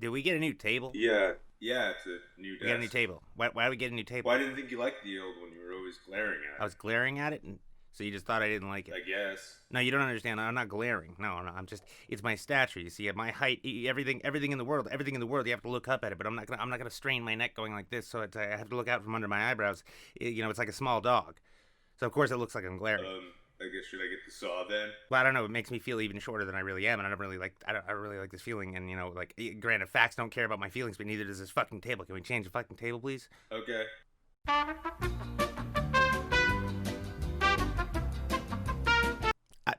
Did we get a new table? Yeah, it's a new We got a new desk. table. Why did we get a new table? Why didn't think you liked the old one? You were always glaring I at was glaring at it, and so you just thought I didn't like it. it. I guess. No, you don't understand. I'm not glaring. No, no, I'm just. It's my stature. You see, at my height, everything in the world, everything in the world, you have to look up at it. But I'm not gonna strain my neck going like this. So I have to look out from under my eyebrows. It's like a small dog. So of course it looks like I'm glaring. I guess should I get the saw then? Well, I don't know. It makes me feel even shorter than I really am, and I don't really like this feeling. And granted, facts don't care about my feelings, but neither does this fucking table. Can we change the fucking table, please? Okay.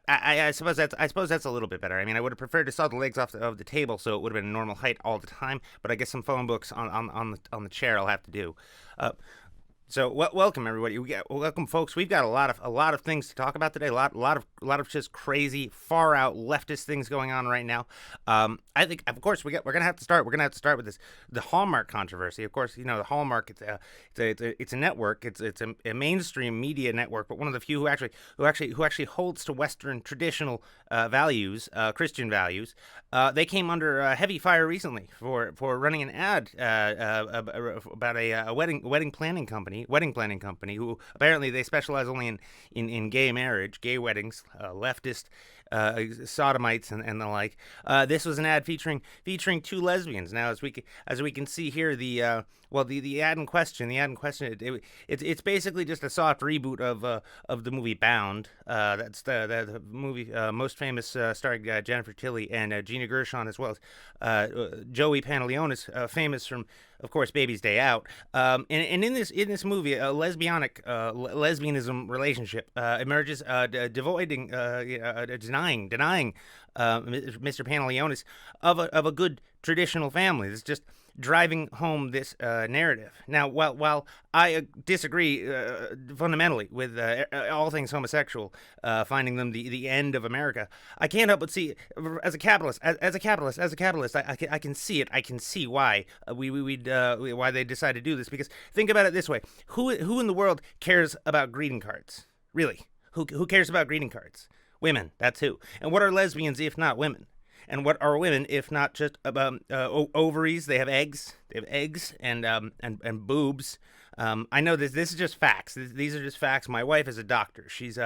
I suppose that's a little bit better. I mean, I would have preferred to saw the legs off of the table, so it would have been a normal height all the time. But I guess some phone books on the chair I'll have to do. Uh, So welcome everybody. Welcome folks. We've got a lot of things to talk about today. A lot of just crazy, far out leftist things going on right now. I think, of course, we're gonna have to start. We're gonna have to start with the Hallmark controversy. Of course, the Hallmark. It's a network. It's a mainstream media network, but one of the few who actually holds to Western traditional values, Christian values. They came under heavy fire recently for running an ad about a wedding planning company who apparently they specialize only in gay marriage, gay weddings, leftist sodomites and the like. This was an ad featuring two lesbians. Now, as we can see here, the ad in question, it's basically just a soft reboot of the movie Bound. That's the movie most famous, starring Jennifer Tilly and Gina Gershon, as well as Joey Pantoliano's, famous from, of course, Baby's Day Out. And in this movie, a lesbianism relationship emerges, denying Mr. Pantaleonis of a good traditional family. It's just driving home this narrative. Now, while I disagree fundamentally with all things homosexual, finding them the end of America, I can't help but see, as a capitalist, I can see it. I can see why why they decide to do this. Because think about it this way: who in the world cares about greeting cards? Really? Who cares about greeting cards? Women. That's who. And what are lesbians if not women? And what are women if not just ovaries? They have eggs. They have eggs and boobs. I know this is just facts. These are just facts. My wife is a doctor. She's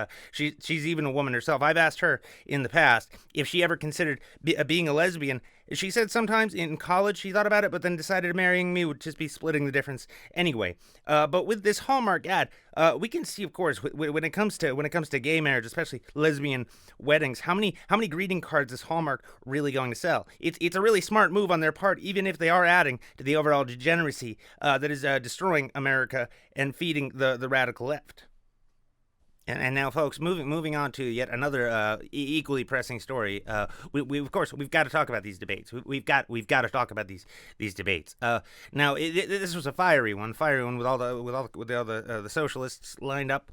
even a woman herself. I've asked her in the past if she ever considered being a lesbian. She said sometimes in college she thought about it, but then decided marrying me would just be splitting the difference anyway. But with this Hallmark ad, we can see, of course, when it comes to gay marriage, especially lesbian weddings, how many greeting cards is Hallmark really going to sell? It's a really smart move on their part, even if they are adding to the overall degeneracy that is destroying America and feeding the radical left. And now, folks, moving on to yet another equally pressing story. We of course we've got to talk about these debates. We've got to talk about these debates. Now, this was a fiery one with all the socialists lined up,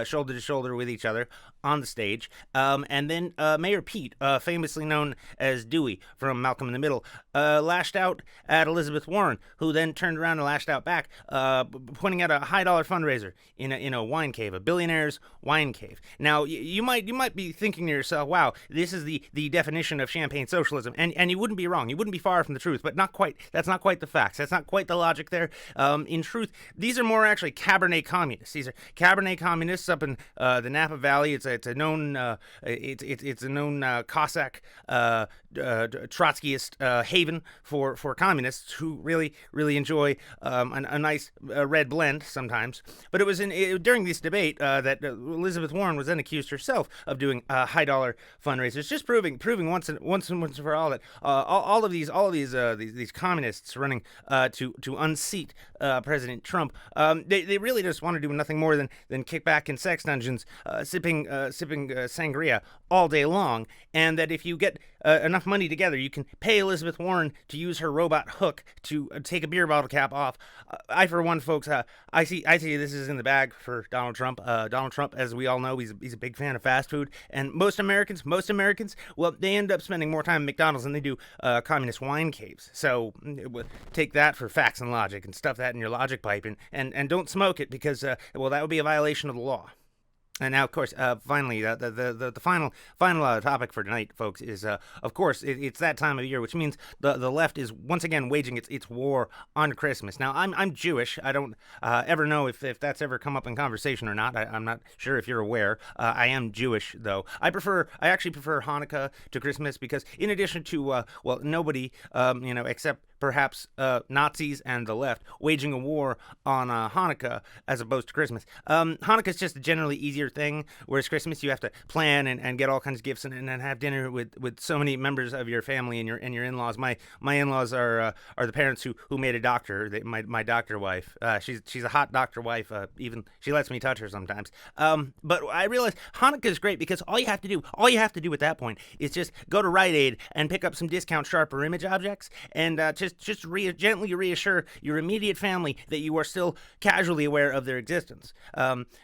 shoulder to shoulder with each other on the stage. And then Mayor Pete, famously known as Dewey from Malcolm in the Middle, lashed out at Elizabeth Warren, who then turned around and lashed out back, pointing at a high dollar fundraiser in a wine cave, a billionaire's wine cave. Now, you might be thinking to yourself, wow, this is the definition of champagne socialism, and you wouldn't be wrong. You wouldn't be far from the truth, but not quite. That's not quite the facts. That's not quite the logic there. In truth, these are more actually Cabernet communists. These are Cabernet communists up in the Napa Valley. It's a known it's a known Cossack Trotskyist haven for communists who really enjoy a nice red blend sometimes. But it was during this debate that Elizabeth Warren was then accused herself of doing high dollar fundraisers, just proving once and for all that all of these communists running to unseat President Trump, they really just want to do nothing more than kick back in sex dungeons, sipping sangria all day long, and that if you get enough money together, you can pay Elizabeth Warren to use her robot hook to take a beer bottle cap off. I, for one, folks, I see this is in the bag for Donald Trump. Donald Trump, as we all know, he's a big fan of fast food, and most Americans, well, they end up spending more time at McDonald's than they do communist wine caves. So take that for facts and logic, and stuff that in your logic pipe, and don't smoke it because well, that would be a violation of the law. And now, of course, finally, the final topic for tonight, folks, is of course it's that time of year, which means the left is once again waging its war on Christmas. Now, I'm Jewish. I don't ever know if that's ever come up in conversation or not. I'm not sure if you're aware. I am Jewish, though. I actually prefer Hanukkah to Christmas because, in addition to well, nobody except perhaps Nazis and the left waging a war on Hanukkah as opposed to Christmas. Hanukkah is just a generally easier thing, whereas Christmas you have to plan and get all kinds of gifts and have dinner with so many members of your family and your in-laws. My in-laws are the parents who made a doctor. My doctor wife. She's a hot doctor wife. Even she lets me touch her sometimes. But I realize Hanukkah is great because all you have to do at that point is just go to Rite Aid and pick up some discount sharper image objects and gently reassure your immediate family that you are still casually aware of their existence.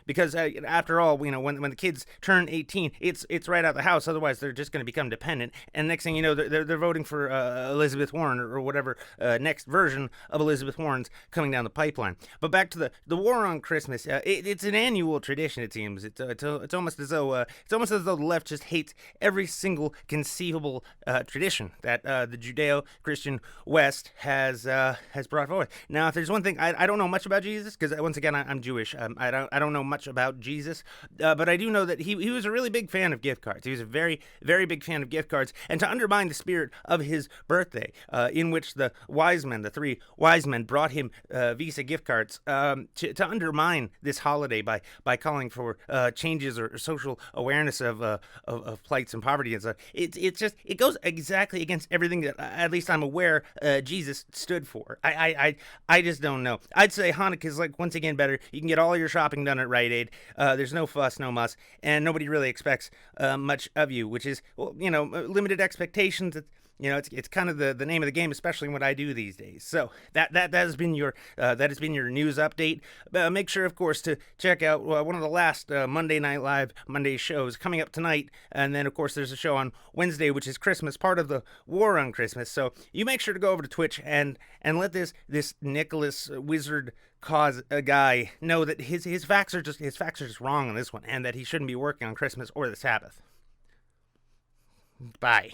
Because after all, when the kids turn 18, it's right out the house. Otherwise, they're just going to become dependent. And next thing you know, they're voting for Elizabeth Warren or whatever next version of Elizabeth Warren's coming down the pipeline. But back to the war on Christmas. It's an annual tradition. It seems it's almost as though the left just hates every single conceivable tradition that the Judeo-Christian West has brought forward. Now, if there's one thing I don't know much about Jesus, because once again I'm Jewish. I don't know much about Jesus, but I do know that he was a really big fan of gift cards. He was a very very big fan of gift cards, and to undermine the spirit of his birthday, in which the three wise men, brought him Visa gift cards, to undermine this holiday by calling for changes or social awareness of plights and poverty and stuff. It goes exactly against everything that at least I'm aware Jesus stood for. I just don't know. I'd say Hanukkah is once again better. You can get all your shopping done at Rite Aid. There's no fuss, no muss, and nobody really expects much of you, which is limited expectations. It's kind of the name of the game, especially in what I do these days. So that has been your news update. Make sure, of course, to check out one of the last Monday Night Live Monday shows coming up tonight, and then of course there's a show on Wednesday, which is Christmas, part of the war on Christmas. So you make sure to go over to Twitch and let this Nicholas Wizard cause a guy know that his facts are just wrong on this one, and that he shouldn't be working on Christmas or the Sabbath. Bye.